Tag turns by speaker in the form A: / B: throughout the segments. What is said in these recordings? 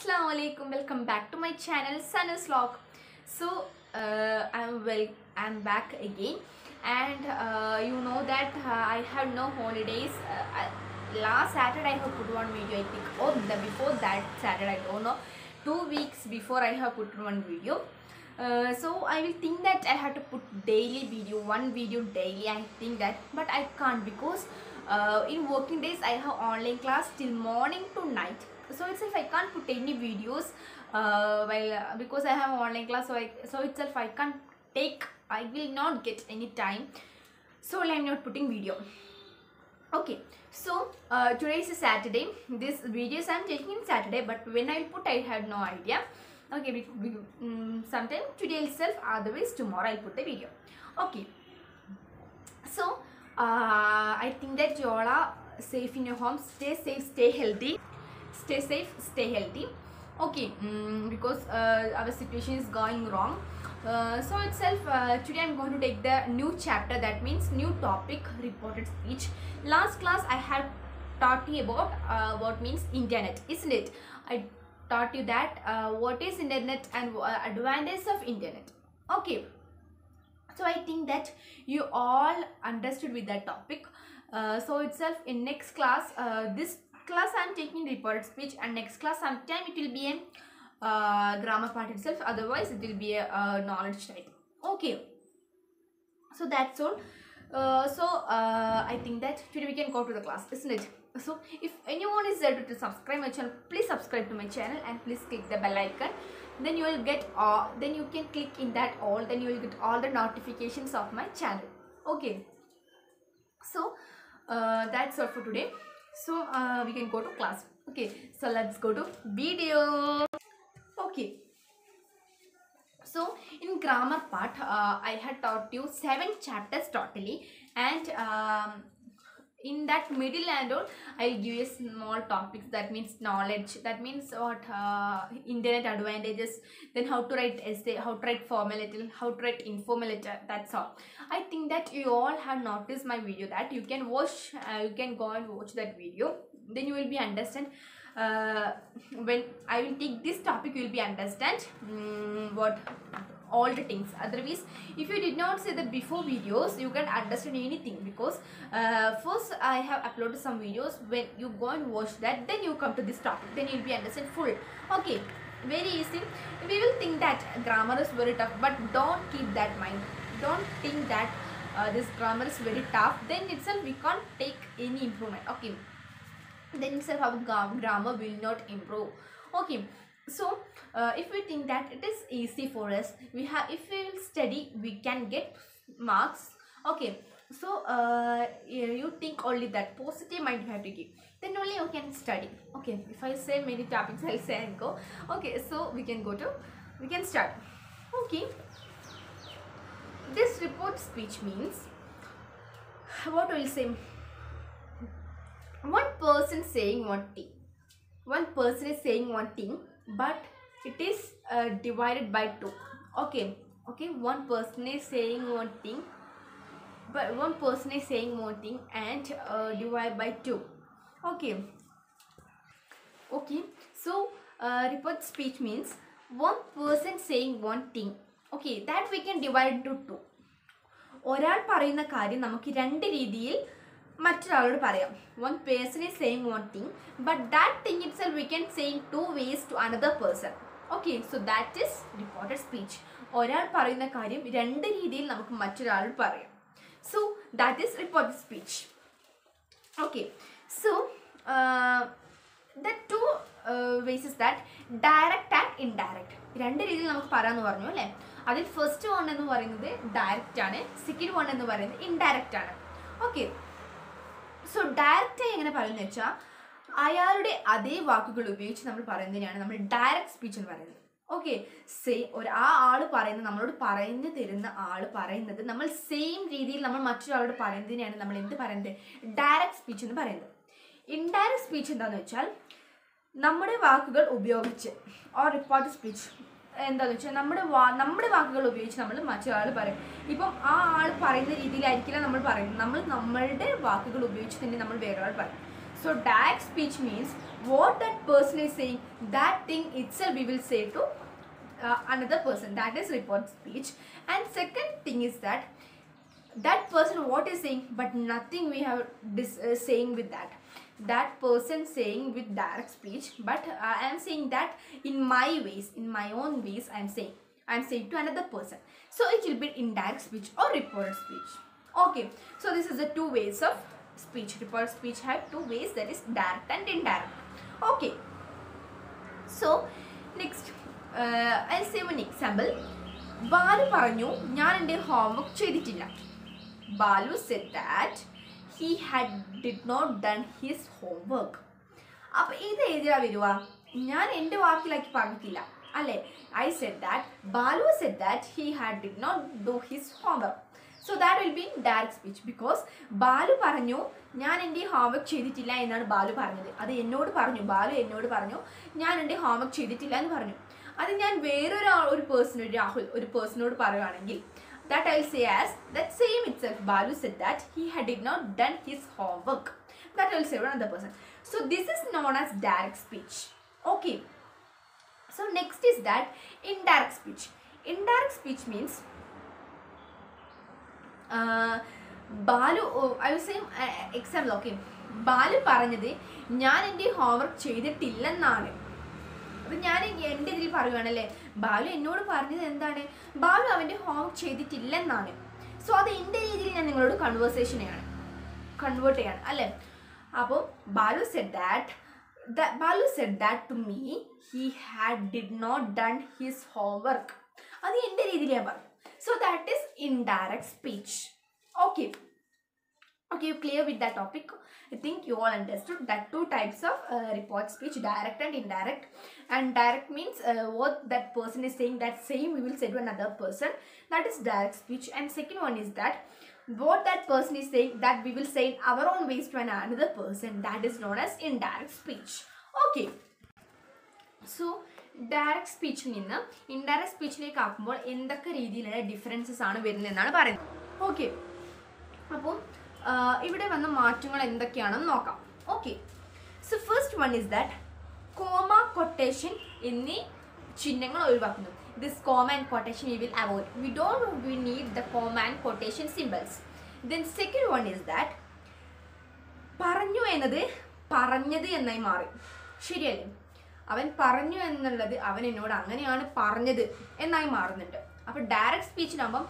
A: Assalamu alaikum. Welcome back to my channel Sanus Vlog. So I'm back again, and you know that I had no holidays. Last Saturday I have put one video, I think. Oh, before that Saturday, I don't know. 2 weeks before I have put one video. So I will think that I have to put daily video, one video daily. I think that, but I can't because in working days I have online class till morning to night. So itself I can't put any videos because I have online class. So itself I can't take. I will not get any time. So I'm not putting video. Okay, so today is a Saturday. This videos I'm taking in Saturday, but when I put, I had no idea. Okay, sometime today itself, otherwise tomorrow I'll put the video. Okay, so I think that you all are safe in your home. Stay safe, stay healthy. Stay safe, stay healthy. Okay, because our situation is going wrong. So itself today I'm going to take the new chapter, that means new topic, reported speech. Last class I had taught you about what means internet, isn't it? I taught you that what is internet and advantages of internet. Okay, so I think that you all understood with that topic. So itself in next class, this class I am taking reported speech, and next class sometime it will be a grammar part itself, otherwise it will be a knowledge type. Okay, so that's all. I think that today we can go to the class, isn't it? So if anyone is there to subscribe my channel, please subscribe to my channel and please click the bell icon. Then you will get then you can click in that all, then you will get all the notifications of my channel. Okay, so that's all for today. So we can go to class. Okay, so let's go to video. Okay, so in grammar part I had taught you 7 chapters totally, and in that middle and all I'll give you small topics, that means knowledge, that means what internet advantages, then how to write essay, how to write formal letter, how to write informal letter. That's all. I think that you all have noticed my video, that you can watch, you can go and watch that video, then you will be understand. When I will take this topic, you will be understand what all the things. Otherwise, if you did not see the before videos, you can understand anything, because first I have uploaded some videos. When you go and watch that, then you come to this topic, then you will be understand full. Okay, very easy. We will think that grammar is very tough, but don't keep that mind. Don't think that this grammar is very tough, then itself we can't take any improvement. Okay, then itself our grammar will not improve. Okay, so if we think that it is easy for us, if we will study, we can get marks. Okay, so you think only that positive mind you have to give, then only you can study. Okay, if I say many topics, I'll say and go. Okay, so we can start. Okay, this report speech means, what will say, one person saying one thing. One person is saying one thing, but it is divided by 2. Okay, one person is saying one thing, but one person is saying one thing and divided by 2. Okay, so report speech means one person saying one thing. Okay, that we can divide into 2. ഒരാൾ പറയുന്ന കാര്യം നമുക്ക് 2 രീതിയിൽ മറ്റൊരാളോട് പറയാം. One person is saying one thing, but that thing itself we can say in 2 ways to another person. Okay, so that is reported speech. ഒരാൾ പറയുന്ന കാര്യം 2 രീതിയിൽ നമുക്ക് മറ്റൊരാളോട് പറയാം. So that is reported speech. Okay, so the 2 ways is that direct and indirect. 2 രീതിയിൽ നമുക്ക് പറയാമെന്ന് പറഞ്ഞു അല്ലേ. അതിൽ ഫസ്റ്റ് വൺ എന്ന് പറയുന്നത് ഡയറക്റ്റ് ആണ്, സെക്കൻഡ് വൺ എന്ന് പറയുന്നത് ഇൻഡയറക്റ്റ് ആണ്. ഓക്കെ, സോ ഡയറക്റ്റ് എങ്ങനെ പറയുന്നത് വെച്ചാൽ അയാളുടെ അതേ വാക്കുകൾ ഉപയോഗിച്ച് നമ്മൾ പറയുന്നതിനാണ് നമ്മൾ ഡയറക്റ്റ് സ്പീച്ച് എന്ന് പറയുന്നത്. ഓക്കെ, ആ ആൾ പറയുന്നത്, നമ്മളോട് പറഞ്ഞു തരുന്ന ആൾ പറയുന്നത് നമ്മൾ സെയിം രീതിയിൽ നമ്മൾ മറ്റൊരാളോട് പറയുന്നതിനാണ് നമ്മൾ എന്ത് പറയുന്നത്, ഡയറക്റ്റ് സ്പീച്ച് എന്ന് പറയുന്നത്. ഇൻഡയറക്റ്റ് സ്പീച്ച് എന്താണെന്ന് വെച്ചാൽ നമ്മുടെ വാക്കുകൾ ഉപയോഗിച്ച്, ഓർ റിപ്പോർട്ടഡ് സ്പീച്ച് എന്താണെന്ന് വെച്ചാൽ നമ്മുടെ വാക്കുകൾ ഉപയോഗിച്ച് നമ്മൾ മറ്റൊരാൾ പറയും. ഇപ്പം ആ ആൾ പറയുന്ന രീതിയിലായിരിക്കില്ല നമ്മൾ പറയുന്നത്, നമ്മളുടെ വാക്കുകൾ ഉപയോഗിച്ച് തന്നെ നമ്മൾ വേറൊരാൾ പറയും. So direct speech means what that person is saying, that thing itself we will say to another person. That is report speech. And second thing is that person what is saying, but nothing we have saying with that person saying with direct speech, but I am saying that in my ways, in my own ways I am saying to another person. So it will be indirect speech or reported speech. Okay, so this is the two ways of speech. Reported speech have two ways, that is direct and indirect. Okay, so next I'll say one example. Balu പറഞ്ഞു ഞാൻ എൻ്റെ homework ചെയ്തിട്ടില്ല. Balu said that he did not done his homework. അപ്പോൾ ഇത് എഴുതിയാ വരുക, ഞാൻ എൻ്റെ വാക്കിലാക്കി പറഞ്ഞിട്ടില്ല അല്ലേ. I said that Balu said that he did not do his homework. So that will be direct speech, because Balu പറഞ്ഞു ഞാൻ എൻ്റെ ഹോംവർക്ക് ചെയ്തിട്ടില്ല എന്നാണ് ബാലു പറഞ്ഞത്. അത് എന്നോട് പറഞ്ഞു, ബാലു എന്നോട് പറഞ്ഞു ഞാൻ എൻ്റെ ഹോംവർക്ക് ചെയ്തിട്ടില്ല എന്ന് പറഞ്ഞു. അത് ഞാൻ ഒരു പേഴ്സൺ, രാഹുൽ ഒരു പേഴ്സണോട് പറയുകയാണെങ്കിൽ, that I'll say as that same itself. Balu said that he did not done his homework. That I'll say another person. So this is known as direct speech. Okay. So next is that indirect speech. Indirect speech means Balu, I will say example. Okay. Balu പറഞ്ഞത് ഞാൻ എൻ്റെ homework ചെയ്തിട്ടില്ലെന്നാണ്. അപ്പം ഞാൻ എൻ്റെ ഇതിൽ പറയുകയാണല്ലേ, ബാലു എന്നോട് പറഞ്ഞത് എന്താണ്, ബാലു അവൻ്റെ ഹോംവർക്ക് ചെയ്തിട്ടില്ലെന്നാണ്. സോ അത് എൻ്റെ രീതിയിൽ ഞാൻ നിങ്ങളോട് കൺവേർട്ട് ചെയ്യാണ് അല്ലേ. അപ്പോൾ Balu said that to me he did not done his homework. അത് എൻ്റെ രീതിയിൽ ഞാൻ പറഞ്ഞു. So that is indirect speech. Okay, you clear with that topic? I think you all understood that two types of report speech, direct and indirect. And direct means what that person is saying, that same we will say to another person, that is direct speech. And second one is that what that person is saying, that we will say in our own ways to another person, that is known as indirect speech. Okay, so direct speech നിന്ന് indirect speechലേക്ക് ആക്കുമ്പോൾ എന്തൊക്കെ രീതിയിലുള്ള differences ആണ് വരുന്നതെന്നാണ് പറയുന്നത്. Okay, അപ്പോൾ ഇവിടെ വന്ന മാറ്റങ്ങൾ എന്തൊക്കെയാണെന്ന് നോക്കാം. Okay, so first one is that comma, quotation എന്നീ ചിഹ്നങ്ങൾ ഒഴിവാക്കുന്നു. This comma and quotation we will avoid. We need the comma and quotation symbols. Then second one is that പറഞ്ഞു എന്നത് പറഞ്ഞത് എന്നായി മാറി. ശരിയല്ലേ, അവൻ പറഞ്ഞു എന്നുള്ളത് അവൻ എന്നോട് അങ്ങനെയാണ് പറഞ്ഞത് എന്നായി മാറുന്നുണ്ട്. അപ്പോൾ ഡയറക്റ്റ് സ്പീച്ചിലാകുമ്പം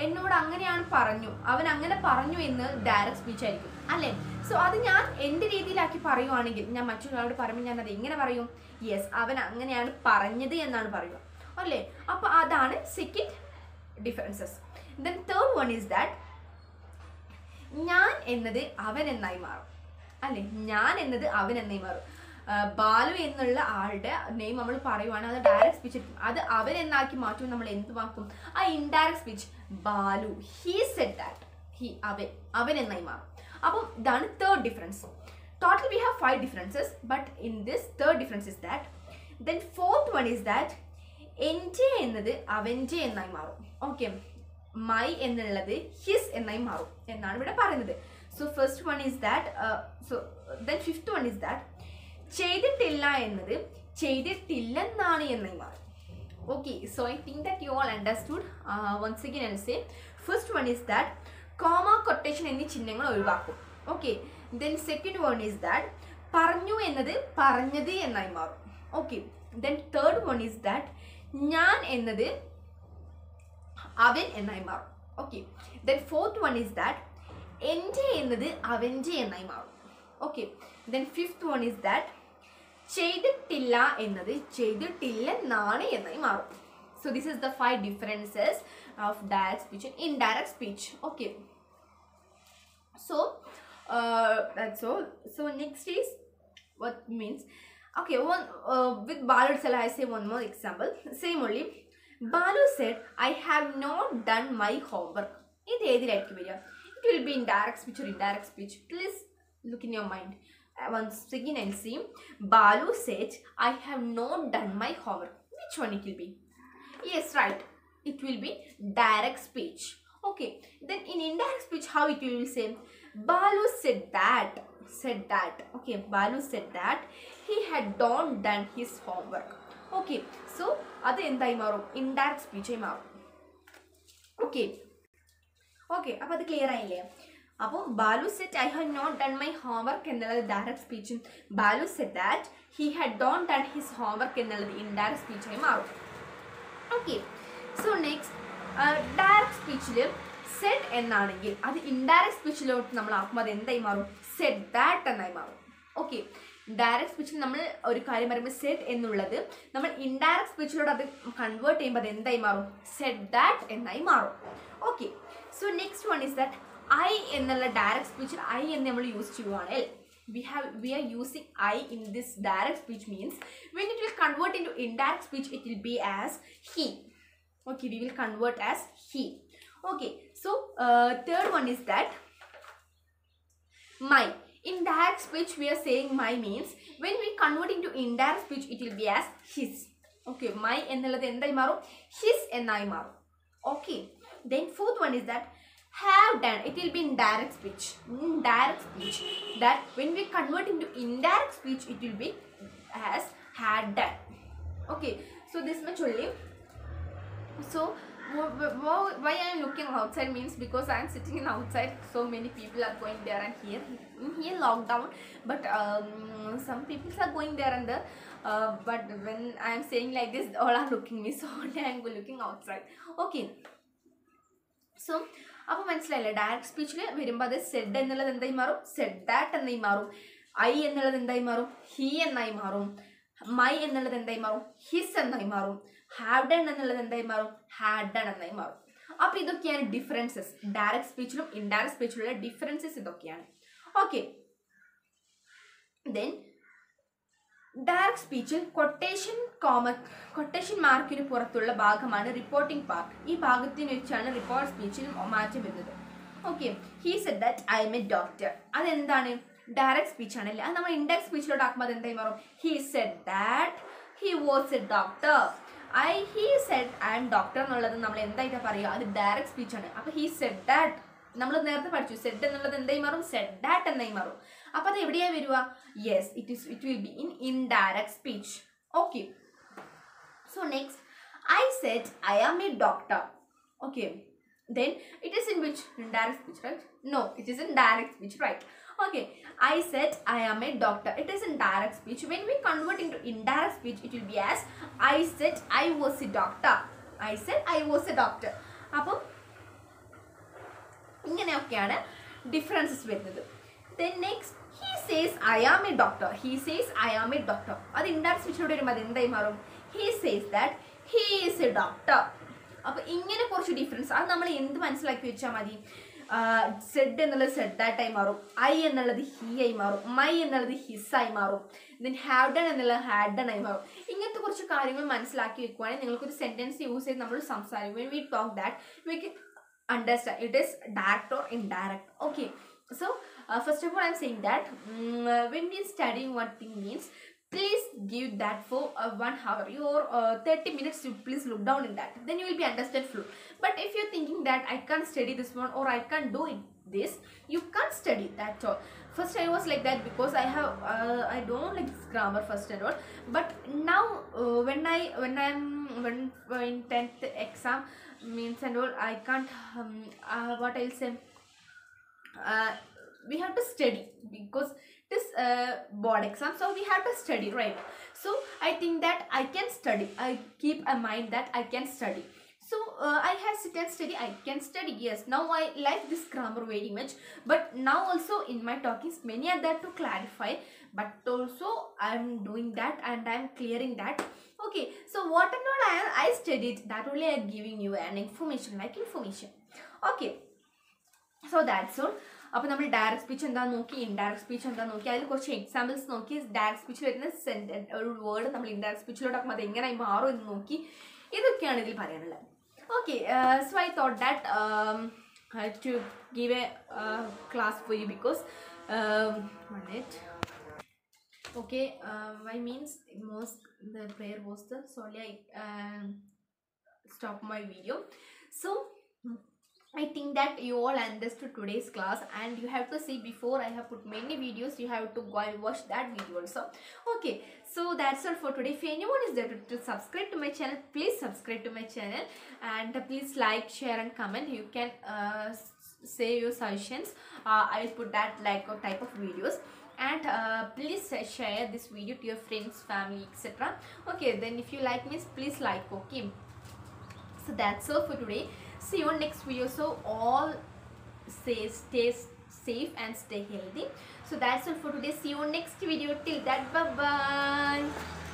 A: എന്നോട് അങ്ങനെയാണ് പറഞ്ഞു, അവൻ അങ്ങനെ പറഞ്ഞു എന്ന് ഡയറക്റ്റ് സ്പീച്ച് ആയിരിക്കും അല്ലേ. സോ അത് ഞാൻ എൻ്റെ രീതിയിലാക്കി പറയുവാണെങ്കിൽ, ഞാൻ മറ്റൊരാളോട് പറയുമ്പോൾ ഞാൻ അത് എങ്ങനെ പറയും, യെസ് അവൻ അങ്ങനെയാണ് പറഞ്ഞത് എന്നാണ് പറയുക അല്ലേ. അപ്പോൾ അതാണ് second differences. Then third one is that ഞാൻ എന്നത് അവൻ എന്നായി മാറും അല്ലേ. ഞാൻ എന്നത് അവൻ എന്നായി മാറും. ബാലു എന്നുള്ള ആളുടെ നെയിം നമ്മൾ പറയുവാണ്, അത് ഡയറക്റ്റ് സ്പീച്ച് ആയിരിക്കും. അത് അവൻ എന്നാക്കി മാറ്റും, നമ്മൾ എന്തുമാക്കും, ആ indirect speech Balu he said that, അവൻ എന്നായി മാറും. അപ്പം ഇതാണ് third difference. Total we have 5 differences, but in this third difference is that. Then fourth one is that എൻ്റെ എന്നത് അവൻ്റെ എന്നായി മാറും. ഓക്കെ, മൈ എന്നുള്ളത് ഹിസ് എന്നായി മാറും എന്നാണ് ഇവിടെ പറയുന്നത്. So first one is that. So then fifth one is that ചെയ്തിട്ടില്ല എന്നത് ചെയ്തിട്ടില്ലെന്നാണ് എന്നായി മാറും. Okay, so I think that you all understood. Once again I'll say first one is that comma, quotation എന്നീ ചിഹ്നങ്ങൾ ഒഴിവാക്കും. Okay, then second one is that പറഞ്ഞു എന്നത് പറഞ്ഞത് എന്നായി മാറും. Okay, then third one is that ഞാൻ എന്നത് അവൻ എന്നായി മാറും. Okay, then fourth one is that എൻ്റെ എന്നത് അവൻ്റെ എന്നായി മാറും. Okay, then fifth one is that ചെയ്തിട്ടില്ല എന്നത് ചെയ്തിട്ടില്ലെന്നാണ് എന്നായി മാറും. So this is the 5 differences of direct speech and indirect speech. Okay, so that's all. So next is what means. Okay, with Balu itself I say one more example. Same only. Balu said I have not done my homework. ഇത് ഏതിലായിരിക്കും വരിക? It will be in direct speech or indirect speech. Please look in your mind. Once again and see. Balu said I have not done my homework. Which one it will be? Yes, right, it will be direct speech. Okay, then in indirect speech how it will say? Balu said that, okay, Balu said that he had not done his homework. Okay, so അത് എന്തായി മാറും? Indirect സ്പീച്ചായി മാറും. Okay okay, അപ്പോൾ അത് clear ആയില്ലേ? അപ്പോൾ Balu said I have not done my homework എന്നുള്ളത് ഡയറക്റ്റ് സ്പീച്ചും, Balu said that he had don't done his homework എന്നുള്ളത് ഇൻഡയറക്റ്റ് സ്പീച്ചായി മാറും. ഓക്കെ, സോ നെക്സ്റ്റ് ഡയറക്റ്റ് സ്പീച്ചിൽ സെഡ് എന്നാണെങ്കിൽ അത് ഇൻഡയറക്റ്റ് സ്പീച്ചിലോട്ട് നമ്മൾ ആക്കുമ്പോൾ അത് എന്തായി മാറും? സെഡ് ദാറ്റ് എന്നായി മാറും. ഓക്കെ, ഡയറക്റ്റ് സ്പീച്ചിൽ നമ്മൾ ഒരു കാര്യം പറയുമ്പോൾ സെഡ് എന്നുള്ളത് നമ്മൾ ഇൻഡയറക്റ്റ് സ്പീച്ചിലോട്ട് അത് കൺവേർട്ട് ചെയ്യുമ്പോൾ അത് എന്തായി മാറും? സെഡ് ദാറ്റ് എന്നായി മാറും. Okay, so next one is that I എന്നുള്ള ഡയറക്റ്റ് സ്പീച്ചിൽ ഐ എന്ന് നമ്മൾ യൂസ് ചെയ്യുവാണെങ്കിൽ we are using I in this direct speech means when it will convert into indirect speech it will be as he. Okay, we will convert as he. Okay, so third one is that my. In direct speech we are saying my means when we convert into indirect speech it will be as his. Okay, my ennallathu endai marum? His ennai marum. Okay, then fourth one is that have done. It will be in direct speech. In direct speech, that when we convert into indirect speech it will be as had done. Okay, so this much only. So why I am looking outside means because I am sitting in outside, so many people are going there and here lockdown, but some people are going there and there, but when I am saying like this all are looking me, so only I am looking outside. Okay, so അപ്പോൾ മനസ്സിലായില്ലേ? Direct സ്പീച്ചിൽ വരുമ്പോൾ അത് Z എന്നുള്ളത് എന്തായി മാറും? Said that എന്നായി മാറും. I എന്നുള്ളത് എന്തായി മാറും? ഹി എന്നായി മാറും. മൈ എന്നുള്ളത് എന്തായി മാറും? ഹിസ് എന്നായി മാറും. ഹാവ് ഡൺ എന്നുള്ളത് എന്തായി മാറും? ഹാഡ് ഡൺ എന്നായി മാറും. അപ്പോൾ ഇതൊക്കെയാണ് ഡിഫറൻസസ്. ഡയറക്റ്റ് സ്പീച്ചിലും ഇൻഡയറക്റ്റ് സ്പീച്ചിലുള്ള ഡിഫറൻസസ് ഇതൊക്കെയാണ്. ഓക്കെ, ദെൻ ഡയറക്റ്റ് സ്പീച്ചിൽ കൊട്ടേഷൻ മാർക്കിന് പുറത്തുള്ള ഭാഗമാണ് റിപ്പോർട്ടിംഗ് പാർട്ട്. ഈ ഭാഗത്തിന് വെച്ചാണ് റിപ്പോർട്ട് സ്പീച്ചിൽ മാറ്റം വരുന്നത്. Okay, he said that I M A doctor. അതെന്താണ്? ഡയറക്റ്റ് സ്പീച്ച് ആണല്ലേ. അത് നമ്മൾ ഇൻഡയറക്റ്റ് സ്പീച്ചിലോട്ട് ആക്കുമ്പോൾ അത് എന്തായി മാറും? He said that he was A doctor. He said I M doctor എന്നുള്ളത് നമ്മൾ എന്തായിട്ടാണ് പറയുക? അത് ഡയറക്റ്റ് സ്പീച്ചാണ്. അപ്പോൾ ഹി സെഡ് ദാറ്റ് നമ്മൾ നേരത്തെ പഠിച്ചു, സെഡ് എന്നുള്ളത് എന്തായി മാറും? സെഡ് ദാറ്റ് എന്നായി മാറും. അപ്പോൾ അത് എവിടെയാണ് വരിക? Yes, it will be in indirect speech. Okay, so next I said I am a doctor. Okay, then it is in which? Indirect speech, right? No, it is in direct speech, right? Okay, I said I am a doctor. It is in direct speech. When we convert into indirect speech it will be as I said I was a doctor. I said I was a doctor. അപ്പോൾ ഇങ്ങനെയൊക്കെയാണ് differences വരുന്നത്. Then next he says I am a doctor. He says I am a doctor. അത് indirect സ്പീച്ചിലൂടെ വരുമ്പോൾ അത് എന്തായി മാറും? He says that he is a doctor. അപ്പോൾ ഇങ്ങനെ കുറച്ച് ഡിഫറൻസ് അത് നമ്മൾ എന്ത് മനസ്സിലാക്കി വെച്ചാൽ മതി? സെഡ് എന്നുള്ളത് സെഡ് ദാറ്റായി മാറും. ഐ എന്നുള്ളത് ഹി ആയി മാറും. മൈ എന്നുള്ളത് ഹിസ് ആയി മാറും. ദെൻ ഹാവ് ഡൺ എന്നുള്ളത് ഹാഡ് ഡൺ ആയി മാറും. ഇങ്ങനത്തെ കുറച്ച് കാര്യങ്ങൾ മനസ്സിലാക്കി വെക്കുവാണെങ്കിൽ നിങ്ങൾക്കൊരു സെൻറ്റൻസ് യൂസ് ചെയ്ത് നമ്മൾ സംസാരിക്കും. When we talk that we can understand it is direct or indirect. Okay, so first of all I am saying that when we studying one thing means please give that for 1 hour or 30 minutes. You please look down in that, then you will be understand flow. But if you're thinking that I can't study this one or I can't do it this, you can't study that all. First I was like that because I don't like this grammar first and all, but now when in 10th exam means and all I can't what I'll say, we have to study because this board exam, so we have to study, right? So I think that I can study. I keep a mind that I can study. So I have sit and study. I can study. Yes, now I like this grammar very much. But now also in my talkings, many are there to clarify. But also I am doing that and I am clearing that. Okay, so what and all I studied, that only I am giving you an information, like information. Okay, so that's all. അപ്പോൾ നമ്മൾ direct speech എന്താണെന്ന് നോക്കി, indirect speech എന്താണെന്ന് നോക്കി, അതിൽ കുറച്ച് examples നോക്കി. Direct സ്പീച്ചിൽ വരുന്ന ഒരു വേർഡ് നമ്മൾ ഇൻഡയറക്റ്റ് സ്പീച്ചിലോട്ടാക്കുമ്പോൾ അത് എങ്ങനെ മാറും എന്ന് നോക്കി. ഇതൊക്കെയാണ് ഇതിൽ പറയാനുള്ളത്. Okay, so I thought that to give a class for you because okay, I means most the prayer was the solely I stop my video. So I think that you all understood today's class, and you have to see, before I have put many videos, you have to go and watch that video also. Okay, so that's all for today. If anyone is there to subscribe to my channel, please subscribe to my channel, and please like, share and comment. You can say your suggestions. I will put that like a type of videos, and please share this video to your friends, family, etc. Okay, then if you like me, please like. Okay, so that's all for today. See you on next video. So all stay safe and stay healthy. So that's all for today. See you on next video. Till that, bye bye.